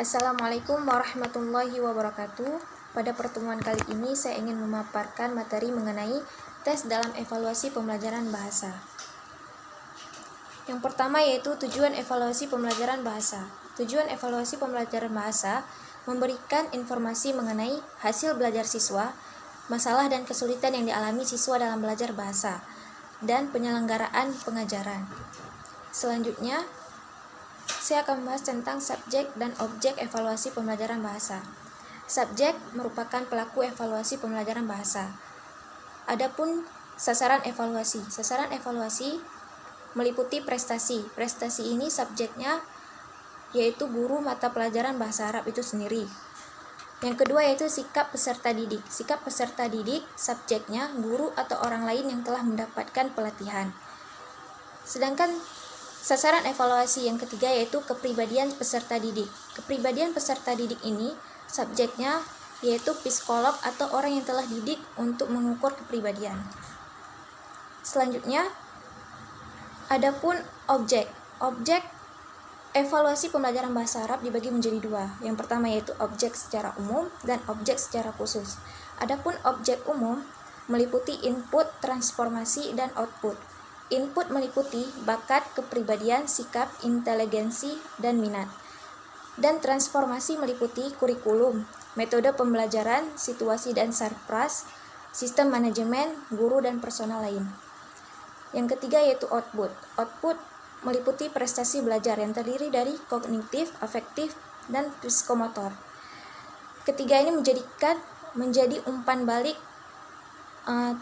Assalamualaikum warahmatullahi wabarakatuh. Pada pertemuan kali ini saya ingin memaparkan materi mengenai tes dalam evaluasi pembelajaran bahasa. Yang pertama yaitu tujuan evaluasi pembelajaran bahasa. Tujuan evaluasi pembelajaran bahasa memberikan informasi mengenai hasil belajar siswa, masalah dan kesulitan yang dialami siswa dalam belajar bahasa, dan penyelenggaraan pengajaran. Selanjutnya, saya akan membahas tentang subjek dan objek evaluasi pembelajaran bahasa. Subjek merupakan pelaku evaluasi pembelajaran bahasa. Adapun sasaran evaluasi. Sasaran evaluasi meliputi prestasi. Prestasi ini subjeknya yaitu guru mata pelajaran bahasa Arab itu sendiri. Yang kedua yaitu sikap peserta didik. Sikap peserta didik subjeknya guru atau orang lain yang telah mendapatkan pelatihan. Sedangkan sasaran evaluasi yang ketiga yaitu kepribadian peserta didik. Kepribadian peserta didik ini subjeknya yaitu psikolog atau orang yang telah didik untuk mengukur kepribadian. Selanjutnya, adapun objek. Objek evaluasi pembelajaran bahasa Arab dibagi menjadi dua. Yang pertama yaitu objek secara umum dan objek secara khusus. Adapun objek umum meliputi input, transformasi, dan output. Input meliputi bakat, kepribadian, sikap, inteligensi, dan minat. Dan transformasi meliputi kurikulum, metode pembelajaran, situasi dan sarpras, sistem manajemen, guru, dan personal lain. Yang ketiga yaitu output. Output meliputi prestasi belajar yang terdiri dari kognitif, afektif, dan psikomotor. Ketiga ini menjadi umpan balik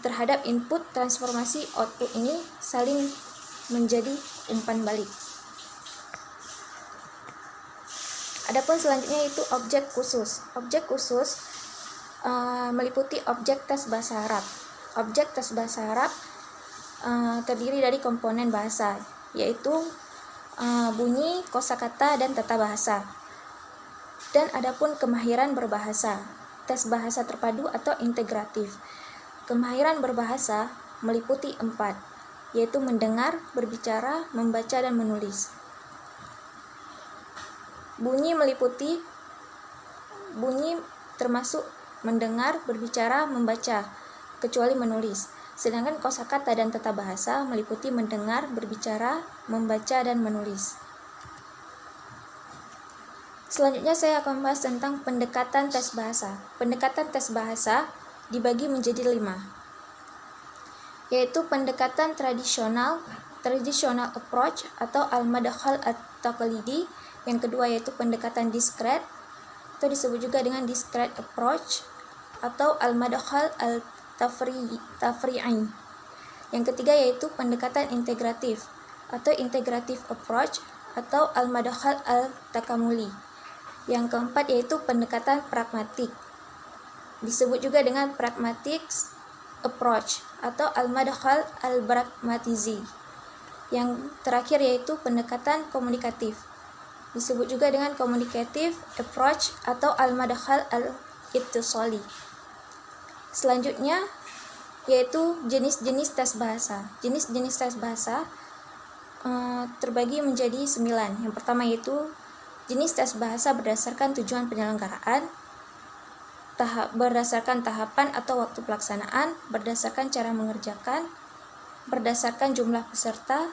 terhadap input, transformasi, output ini saling menjadi umpan balik. Adapun selanjutnya itu objek khusus. Objek khusus meliputi objek tes bahasa Arab. Objek tes bahasa Arab terdiri dari komponen bahasa, yaitu bunyi, kosakata, dan tata bahasa. Dan adapun kemahiran berbahasa, tes bahasa terpadu atau integratif. Kemahiran berbahasa meliputi 4, yaitu mendengar, berbicara, membaca, dan menulis. Bunyi termasuk mendengar, berbicara, membaca, kecuali menulis. Sedangkan kosakata dan tata bahasa meliputi mendengar, berbicara, membaca, dan menulis. Selanjutnya saya akan membahas tentang pendekatan tes bahasa. Pendekatan tes bahasa dibagi menjadi 5, yaitu pendekatan traditional approach atau al-madkhal at-taqlidi. Yang kedua yaitu pendekatan discrete atau disebut juga dengan discrete approach atau al-madkhal al-tafri'i. Yang ketiga yaitu pendekatan integratif atau integrative approach atau al-madkhal al-takamuli. Yang keempat yaitu pendekatan pragmatik, disebut juga dengan pragmatic approach atau al-madkhal al-pragmatizi. Yang terakhir yaitu pendekatan komunikatif, disebut juga dengan communicative approach atau al-madkhal al-ittisali. Selanjutnya yaitu jenis-jenis tes bahasa. Jenis-jenis tes bahasa terbagi menjadi 9. Yang pertama yaitu jenis tes bahasa berdasarkan tujuan penyelenggaraan, berdasarkan tahapan atau waktu pelaksanaan, berdasarkan cara mengerjakan, berdasarkan jumlah peserta,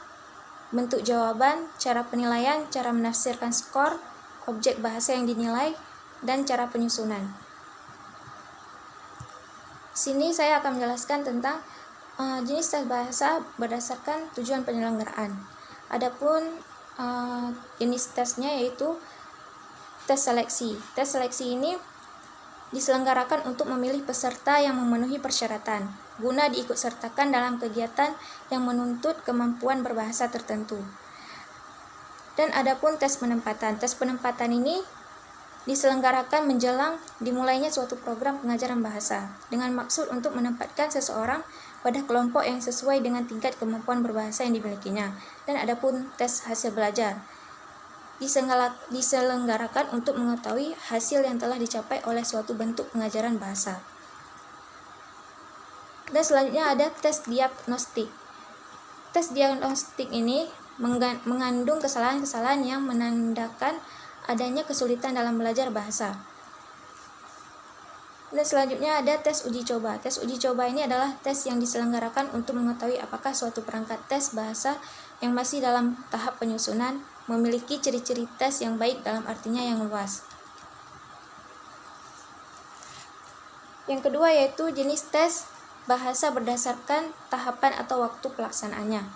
bentuk jawaban, cara penilaian, cara menafsirkan skor, objek bahasa yang dinilai, dan cara penyusunan. Sini saya akan menjelaskan tentang jenis tes bahasa berdasarkan tujuan penyelenggaraan. Adapun jenis tesnya yaitu tes seleksi. Tes seleksi ini diselenggarakan untuk memilih peserta yang memenuhi persyaratan guna diikutsertakan dalam kegiatan yang menuntut kemampuan berbahasa tertentu. Dan adapun tes penempatan. Tes penempatan ini diselenggarakan menjelang dimulainya suatu program pengajaran bahasa dengan maksud untuk menempatkan seseorang pada kelompok yang sesuai dengan tingkat kemampuan berbahasa yang dimilikinya. Dan adapun tes hasil belajar diselenggarakan untuk mengetahui hasil yang telah dicapai oleh suatu bentuk pengajaran bahasa. Dan selanjutnya ada tes diagnostik. Tes diagnostik ini mengandung kesalahan-kesalahan yang menandakan adanya kesulitan dalam belajar bahasa. Dan selanjutnya ada tes uji coba. Tes uji coba ini adalah tes yang diselenggarakan untuk mengetahui apakah suatu perangkat tes bahasa yang masih dalam tahap penyusunan memiliki ciri-ciri tes yang baik dalam artinya yang luas. Yang kedua yaitu jenis tes bahasa berdasarkan tahapan atau waktu pelaksanaannya.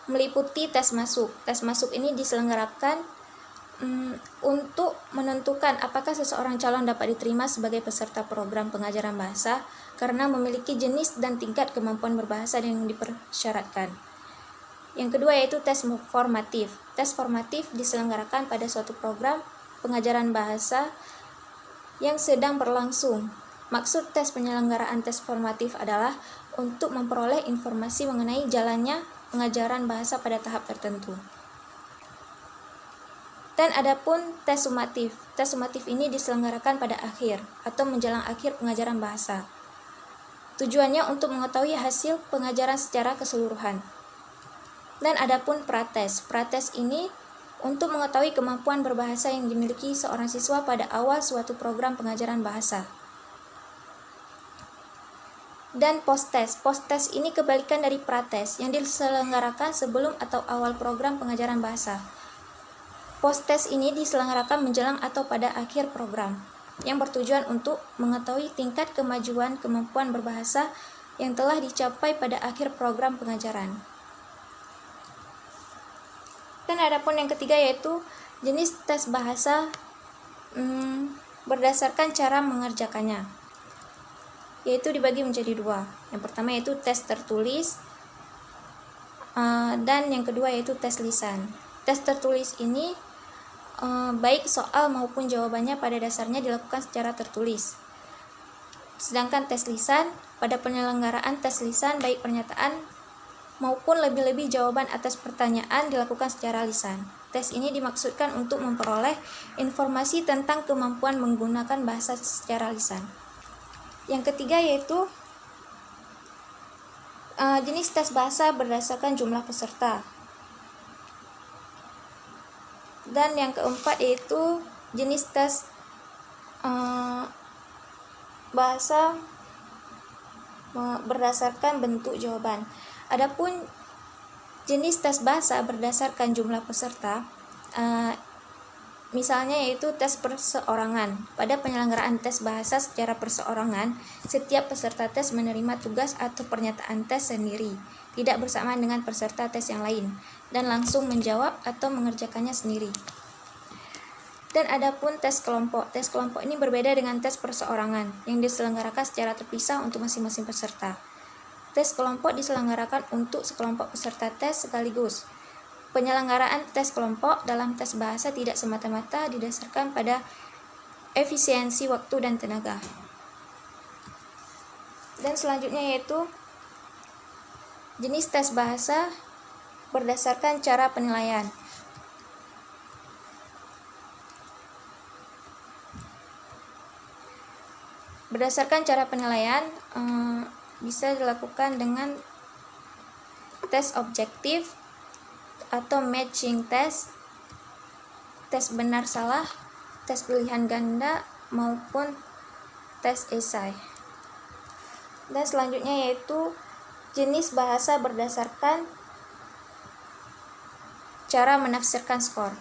Meliputi tes masuk. Tes masuk ini diselenggarakan untuk menentukan apakah seseorang calon dapat diterima sebagai peserta program pengajaran bahasa karena memiliki jenis dan tingkat kemampuan berbahasa yang dipersyaratkan. Yang kedua yaitu tes formatif. Tes formatif diselenggarakan pada suatu program pengajaran bahasa yang sedang berlangsung. Maksud tes penyelenggaraan tes formatif adalah untuk memperoleh informasi mengenai jalannya pengajaran bahasa pada tahap tertentu. Dan adapun tes sumatif. Tes sumatif ini diselenggarakan pada akhir atau menjelang akhir pengajaran bahasa. Tujuannya untuk mengetahui hasil pengajaran secara keseluruhan. Dan adapun prates. Prates ini untuk mengetahui kemampuan berbahasa yang dimiliki seorang siswa pada awal suatu program pengajaran bahasa. Dan postes. Postes ini kebalikan dari prates yang diselenggarakan sebelum atau awal program pengajaran bahasa. Postes ini diselenggarakan menjelang atau pada akhir program, yang bertujuan untuk mengetahui tingkat kemajuan kemampuan berbahasa yang telah dicapai pada akhir program pengajaran. Dan adapun yang ketiga yaitu jenis tes bahasa berdasarkan cara mengerjakannya, yaitu dibagi menjadi dua. Yang pertama yaitu tes tertulis, dan yang kedua yaitu tes lisan. Tes tertulis ini baik soal maupun jawabannya pada dasarnya dilakukan secara tertulis. Sedangkan tes lisan, pada penyelenggaraan tes lisan baik pernyataan maupun lebih-lebih jawaban atas pertanyaan dilakukan secara lisan. Tes ini dimaksudkan untuk memperoleh informasi tentang kemampuan menggunakan bahasa secara lisan. Yang ketiga yaitu jenis tes bahasa berdasarkan jumlah peserta. Dan yang keempat yaitu jenis tes bahasa berdasarkan bentuk jawaban. Adapun jenis tes bahasa berdasarkan jumlah peserta, misalnya yaitu tes perseorangan. Pada penyelenggaraan tes bahasa secara perseorangan, setiap peserta tes menerima tugas atau pernyataan tes sendiri, tidak bersamaan dengan peserta tes yang lain, dan langsung menjawab atau mengerjakannya sendiri. Dan adapun tes kelompok. Tes kelompok ini berbeda dengan tes perseorangan yang diselenggarakan secara terpisah untuk masing-masing peserta. Tes kelompok diselenggarakan untuk sekelompok peserta tes sekaligus. Penyelenggaraan tes kelompok dalam tes bahasa tidak semata-mata didasarkan pada efisiensi waktu dan tenaga. Dan selanjutnya yaitu jenis tes bahasa berdasarkan cara penilaian. Berdasarkan cara penilaian bisa dilakukan dengan tes objektif atau matching test, tes benar salah, tes pilihan ganda, maupun tes esai. Dan selanjutnya yaitu jenis bahasa berdasarkan cara menafsirkan skor,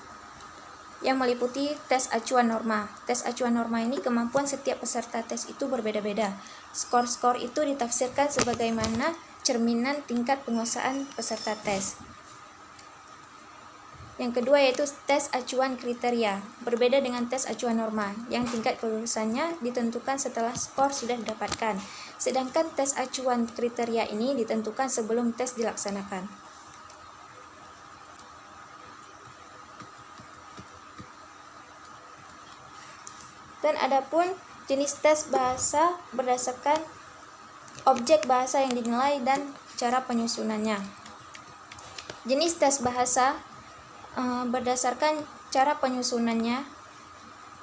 yang meliputi tes acuan norma. Tes acuan norma ini kemampuan setiap peserta tes itu berbeda-beda. Skor-skor itu ditafsirkan sebagaimana cerminan tingkat penguasaan peserta tes. Yang kedua yaitu tes acuan kriteria. Berbeda dengan tes acuan norma, yang tingkat kelulusannya ditentukan setelah skor sudah didapatkan. Sedangkan tes acuan kriteria ini ditentukan sebelum tes dilaksanakan. Dan adapun jenis tes bahasa berdasarkan objek bahasa yang dinilai dan cara penyusunannya. Jenis tes bahasa berdasarkan cara penyusunannya.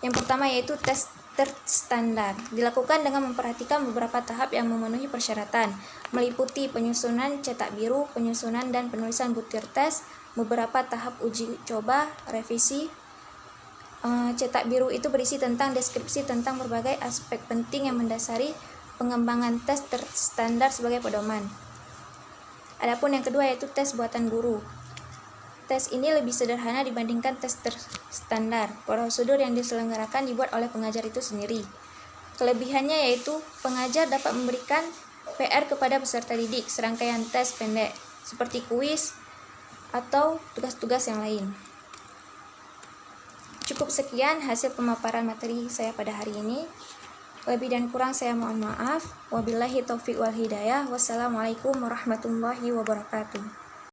Yang pertama yaitu tes terstandar. Dilakukan dengan memperhatikan beberapa tahap yang memenuhi persyaratan, meliputi penyusunan cetak biru, penyusunan dan penulisan butir tes, beberapa tahap uji coba, revisi, Cetak biru itu berisi tentang deskripsi tentang berbagai aspek penting yang mendasari pengembangan tes terstandar sebagai pedoman. Adapun yang kedua yaitu tes buatan guru. Tes ini lebih sederhana dibandingkan tes terstandar. Prosedur yang diselenggarakan dibuat oleh pengajar itu sendiri. Kelebihannya yaitu pengajar dapat memberikan PR kepada peserta didik, serangkaian tes pendek seperti kuis atau tugas-tugas yang lain. Cukup sekian hasil pemaparan materi saya pada hari ini. Lebih dan kurang saya mohon maaf. Wabillahi taufiq wal hidayah. Wassalamualaikum warahmatullahi wabarakatuh.